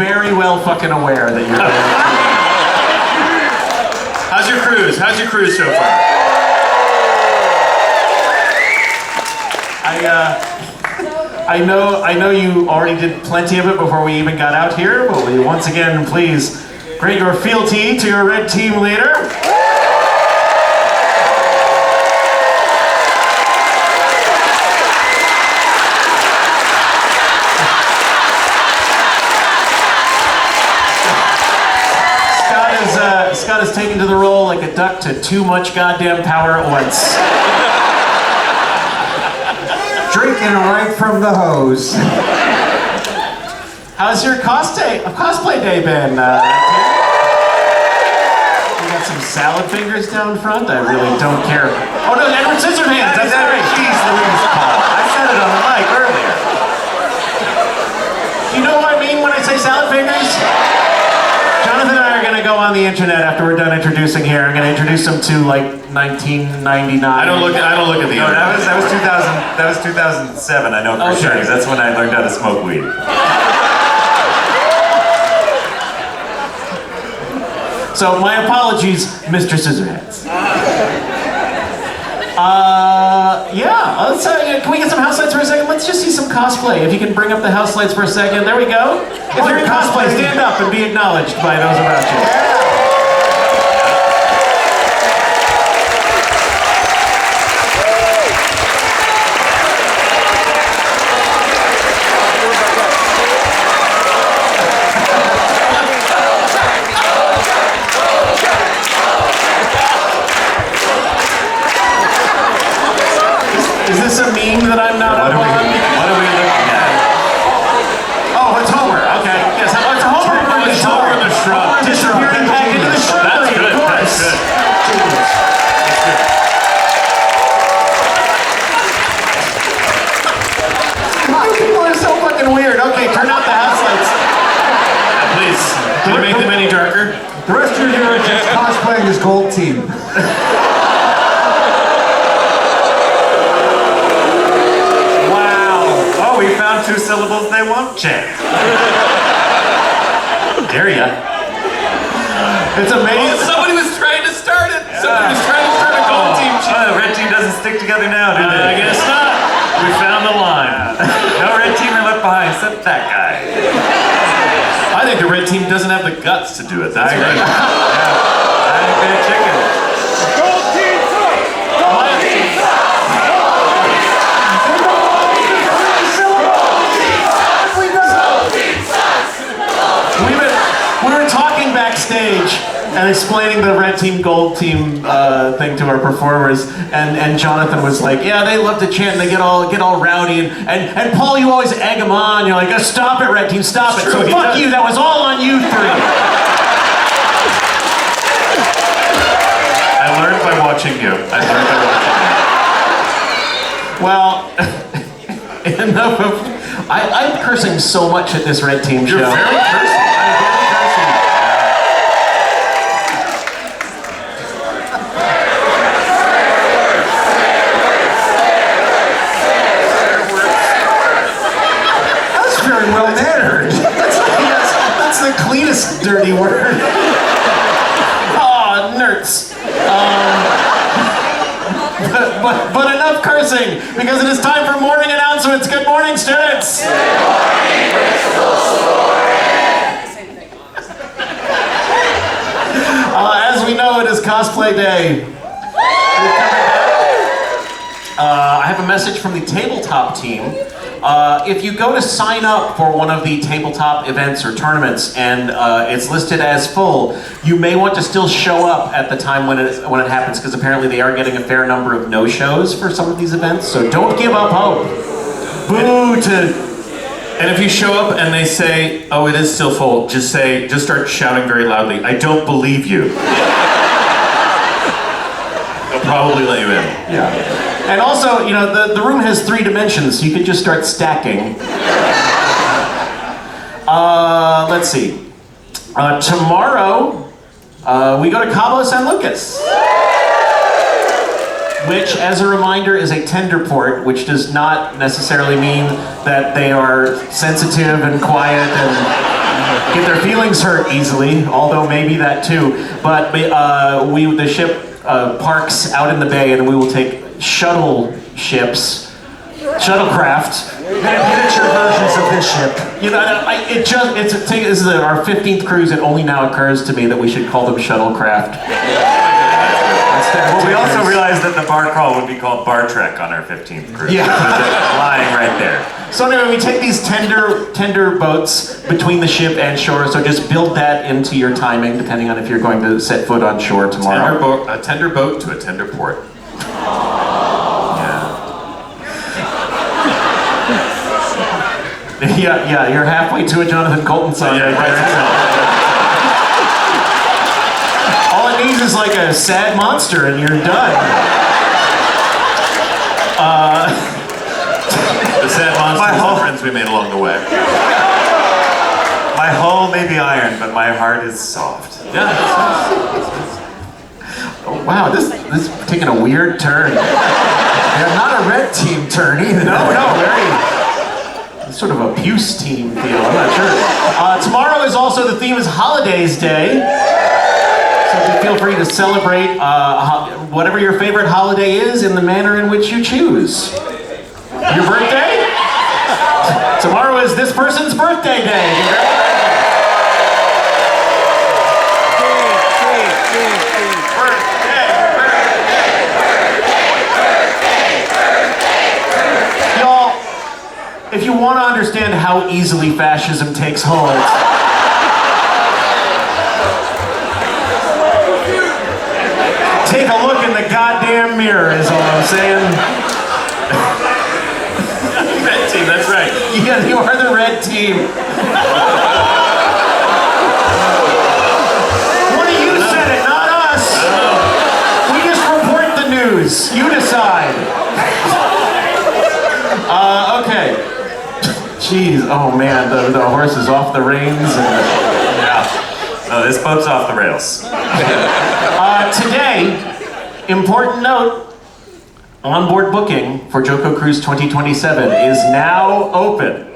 very well fucking aware that you're How's your cruise? How's your cruise so far? I know you already did plenty of it before we even got out here, but will you once again please grant your fealty to your red team leader? Scott is taken to the role like a duck to too much goddamn power at once. Drinking right from the hose. How's your cosplay day been? You got some salad fingers down front? I really don't care. Oh no, Edward Scissorhands! That's right. Jeez Louise, Paul. I said it on the mic earlier. You know what I mean when I say salad fingers? Jonathan and I are going to go on the internet after we're done introducing here. I'm going to introduce them to like 1999. I don't look at the No, internet. that was 2007. I know for sure, because that's when I learned how to smoke weed. So my apologies, Mr. Scissorhands. Yeah, let's, can we get some house lights for a second? Let's just see some cosplay. If you can bring up the house lights for a second. There we go. If you're in cosplay, stand up and be acknowledged by those about you. Is this a meme that I'm not up on? What are we looking at? Oh, it's Homer. Okay. Yes, it's Homer. It's Homer in the shrub. Disappearing back into the shrubbery, That's good. of course. That's good. You people are so fucking weird. Okay, turn out the house lights. Please, can you make them any darker? The rest of you are just cosplaying as Gold Team. Wow. Oh, we found two syllables they won't chant. Dare ya? It's amazing. Somebody was trying to start it. Somebody was trying to start a gold team. Oh, the red team doesn't stick together now, do I they? guess not. We found the line. No red teamer left behind except that guy. I think the red team doesn't have the guts to do it. That's right. I ain't been a chicken. We were talking backstage and explaining the red team, gold team thing to our performers, and Jonathan was like, yeah, they love to chant and they get all rowdy, and Paul, you always egg them on. You're like, oh, stop it, red team, stop it. So fuck you, that was all on you three. I learned by watching you. Well, enough of, I'm cursing so much at this red team show. You're very cursy. Well mannered. That's the cleanest dirty word. Aw, nerds. But enough cursing, because it is time for morning announcements. Good morning, students. Good morning, Bristol As we know, it is cosplay day. I have a message from the tabletop team. If you go to sign up for one of the tabletop events or tournaments and it's listed as full, you may want to still show up at the time when it happens, because apparently they are getting a fair number of no-shows for some of these events, so don't give up hope. Boo to... And if you show up and they say, oh, it is still full, just start shouting very loudly, I don't believe you. They'll probably let you in. Yeah. And also, you know, the room has 3 dimensions, so you could just start stacking. Let's see. Tomorrow, we go to Cabo San Lucas, which, as a reminder, is a tender port, which does not necessarily mean that they are sensitive and quiet and get their feelings hurt easily, although maybe that too. But the ship parks out in the bay, and we will take shuttlecraft. Miniature versions of this ship. You know, this is our 15th cruise. It only now occurs to me that we should call them shuttlecraft. Well, we also realized that the bar crawl would be called Bar Trek on our 15th cruise. Yeah. Lying right there. So anyway, we take these tender boats between the ship and shore. So just build that into your timing, depending on if you're going to set foot on shore tomorrow. A tender boat to a tender port. Yeah, you're halfway to a Jonathan Colton song. Yeah, All it needs is like a sad monster and you're done. The sad monsters and friends we made along the way. My hull may be iron, but my heart is soft. Yeah. Oh, wow, this is taking a weird turn. Yeah, not a red team turn either. No, very sort of a Puce team feel. I'm not sure. Tomorrow is also the theme is Holidays Day. So feel free to celebrate whatever your favorite holiday is in the manner in which you choose. Your birthday? Tomorrow is this person's birthday day. Y'all, if you want to understand how easily fascism takes hold, take a look in the goddamn mirror is all I'm saying. Red team, that's right. Yeah, you are the red team. One of you said it, not us. We just report the news. You decide. Okay. Jeez, oh man, the horse is off the reins. Yeah. No, this boat's off the rails. Today, important note, onboard booking for JoCo Cruise 2027 is now open.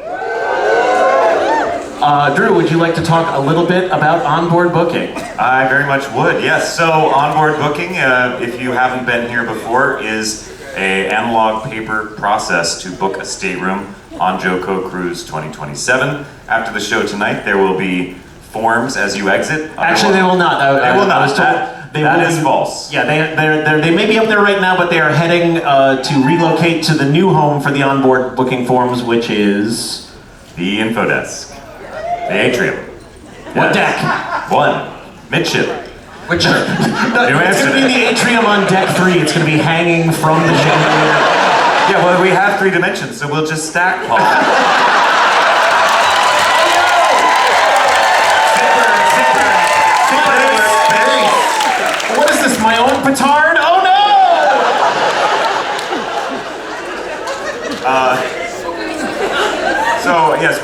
Drew, would you like to talk a little bit about onboard booking? I very much would, yes. So onboard booking, if you haven't been here before, is an analog paper process to book a stateroom on JoCo Cruise 2027. After the show tonight, there will be forms as you exit. Actually, they will not. They will not. I was told That is false. Yeah, they may be up there right now, but they are heading to relocate to the new home for the onboard booking forms, which is The info desk. The atrium. what deck? One. Midship. Which New it's going to be Amsterdam. the atrium on deck 3. It's going to be hanging from the chandelier. Yeah, well, we have 3 dimensions, so we'll just stack Paul. What is this? My own petard? Oh no! So yes,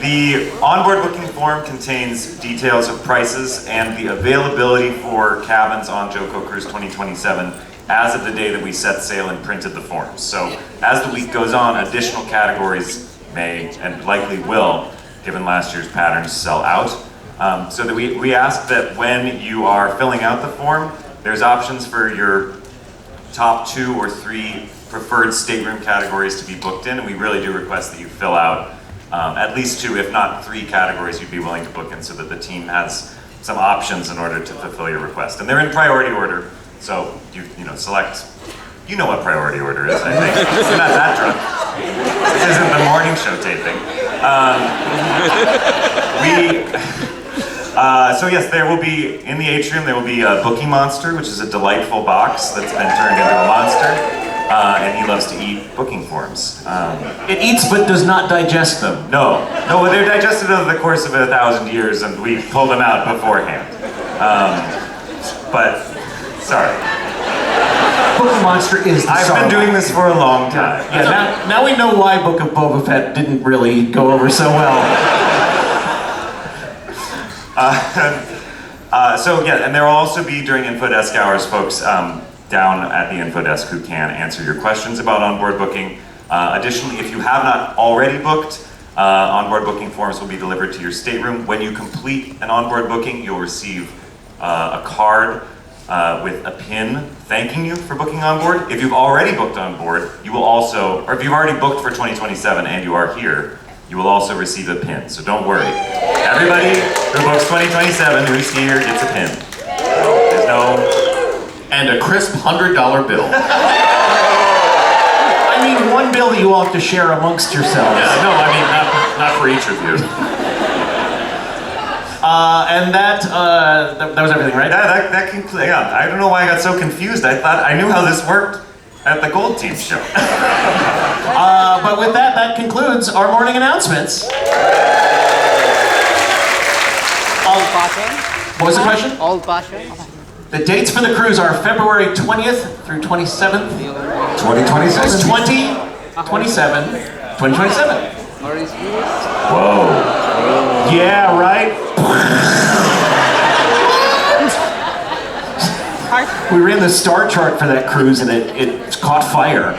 the onboard booking form contains details of prices and the availability for cabins on JoCo Cruise 2027 as of the day that we set sail and printed the forms. So as the week goes on, additional categories may and likely will, given last year's patterns, sell out. So that we ask that when you are filling out the form, there's options for your top 2 or 3 preferred stateroom categories to be booked in, and we really do request that you fill out at least 2, if not 3 categories you'd be willing to book in, so that the team has some options in order to fulfill your request. And they're in priority order, so you select. You know what priority order is, I think. You're not that drunk. This isn't the morning show taping. So yes, there will be, in the atrium, there will be a Bookie Monster, which is a delightful box that's been turned into a monster. And he loves to eat booking forms. It eats but does not digest them. No, they're digested over the course of 1,000 years, and we pulled them out beforehand. But, sorry. Bookie Monster is the I've song. been doing this for a long time. Yeah, now we know why Book of Boba Fett didn't really go over so well. So yeah, and there will also be during info desk hours, folks down at the info desk who can answer your questions about onboard booking. Additionally, if you have not already booked, Onboard booking forms will be delivered to your stateroom. When you complete an onboard booking, you'll receive a card with a pin thanking you for booking on board. If you've already booked on board, you will also, or if you've already booked for 2027 and you are here, you will also receive a pin. So don't worry. Everybody who books 2027 who's here gets a pin. There's no... And a crisp $100 bill. I mean, one bill that you all have to share amongst yourselves. Yeah, no, I mean, not for each of you. And that was everything, right? That concludes. Yeah, I don't know why I got so confused. I thought I knew how this worked at the Gold Team show. But with that, that concludes our morning announcements. What was the question? All passion. The dates for the cruise are February 20th through 27th. 2027. 2027. Orange Cruise. Whoa. Yeah, right? We ran the star chart for that cruise and it caught fire.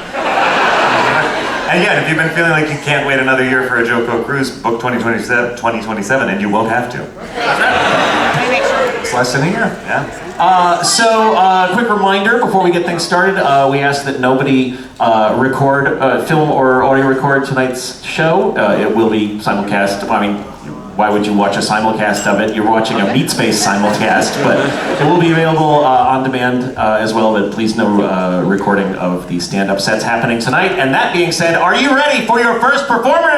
And yeah, if you've been feeling like you can't wait another year for a JoCo Cruise, book 2027, and you won't have to. It's less than a year. Yeah. Quick reminder before we get things started, we ask that nobody film or audio record tonight's show. It will be simulcast. I mean, why would you watch a simulcast of it? You're watching a Meat Space simulcast, but it will be available on demand as well, but please no recording of the stand-up sets happening tonight. And that being said, are you ready for your first performer?